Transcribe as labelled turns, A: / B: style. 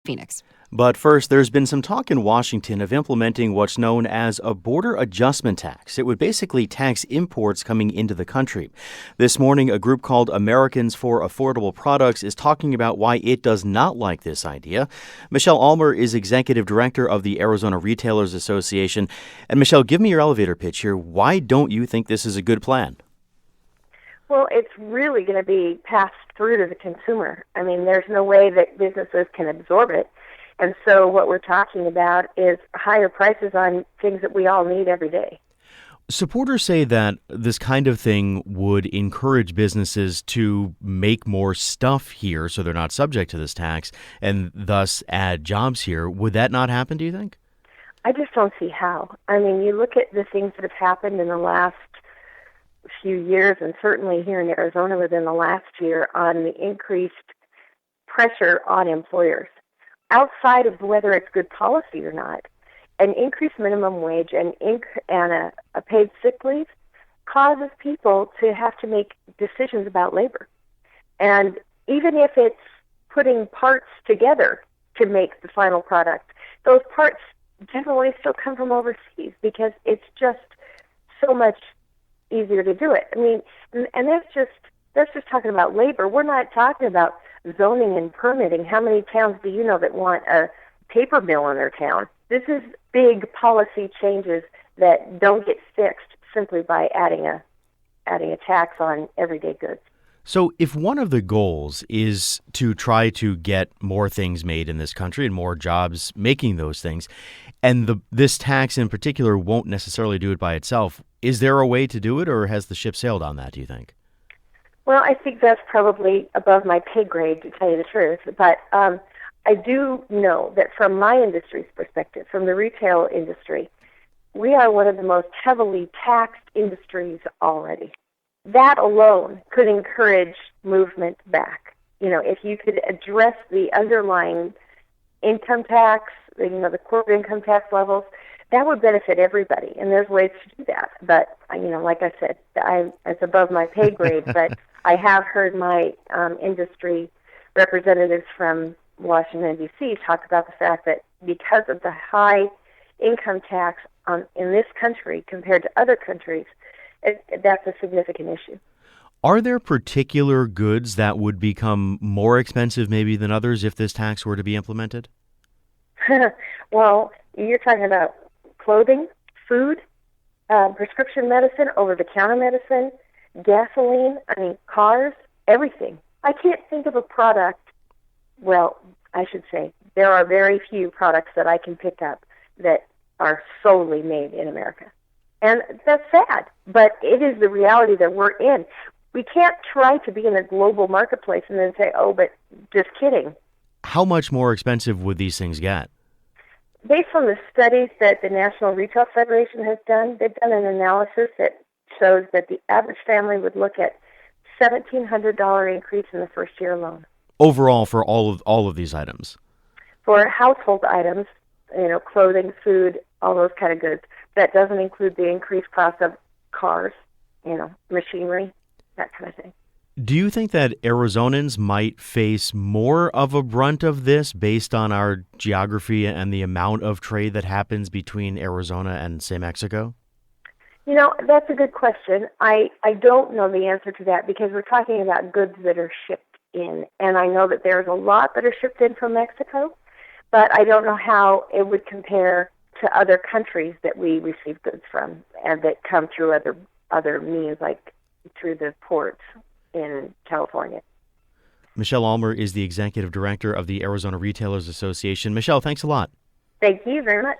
A: Phoenix.
B: But first, there's been some talk in Washington of implementing what's known as a border adjustment tax. It would basically tax imports coming into the country. This morning, a group called Americans for Affordable Products is talking about why it does not like this idea. Michelle Ahlmer is executive director of the Arizona Retailers Association. And Michelle, give me your elevator pitch here. Why don't you think this is a good plan?
C: Well, it's really going to be passed through to the consumer. I mean, there's no way that businesses can absorb it. And so what we're talking about is higher prices on things that we all need every day.
B: Supporters say that this kind of thing would encourage businesses to make more stuff here so they're not subject to this tax and thus add jobs here. Would that not happen, do you think?
C: I just don't see how. I mean, you look at the things that have happened in the last few years, and certainly here in Arizona within the last year, on the increased pressure on employers. Outside of whether it's good policy or not, an increased minimum wage and a paid sick leave causes people to have to make decisions about labor. And even if it's putting parts together to make the final product, those parts generally still come from overseas because it's just so much easier to do it. I mean, and that's just talking about labor. We're not talking about zoning and permitting. How many towns do you know that want a paper mill in their town? This is big policy changes that don't get fixed simply by adding a tax on everyday goods.
B: So if one of the goals is to try to get more things made in this country and more jobs making those things, and this tax in particular won't necessarily do it by itself, is there a way to do it, or has the ship sailed on that, do you think?
C: Well, I think that's probably above my pay grade, to tell you the truth. But I do know that from my industry's perspective, from the retail industry, we are one of the most heavily taxed industries already. That alone could encourage movement back. You know, if you could address the underlying income tax, the corporate income tax levels, that would benefit everybody, and there's ways to do that. But, like I said, it's above my pay grade, but I have heard my industry representatives from Washington, D.C. talk about the fact that because of the high income tax in this country compared to other countries, that's a significant issue.
B: Are there particular goods that would become more expensive maybe than others if this tax were to be implemented?
C: Well, you're talking about clothing, food, prescription medicine, over-the-counter medicine, gasoline, cars, everything. I can't think of a product, well, I should say, there are very few products that I can pick up that are solely made in America. And that's sad, but it is the reality that we're in. We can't try to be in a global marketplace and then say, oh, but just kidding.
B: How much more expensive would these things get?
C: Based on the studies that the National Retail Federation has done, they've done an analysis that shows that the average family would look at $1,700 increase in the first year alone.
B: Overall for all of these items? For
C: household items, clothing, food, all those kind of goods. That doesn't include the increased cost of cars, machinery, that kind of thing.
B: Do you think that Arizonans might face more of a brunt of this based on our geography and the amount of trade that happens between Arizona and, say, Mexico?
C: That's a good question. I don't know the answer to that because we're talking about goods that are shipped in. And I know that there's a lot that are shipped in from Mexico, but I don't know how it would compare to other countries that we receive goods from and that come through other means, like through the ports in California.
B: Michelle Ahlmer is the executive director of the Arizona Retailers Association. Michelle, thanks a lot.
C: Thank you very much.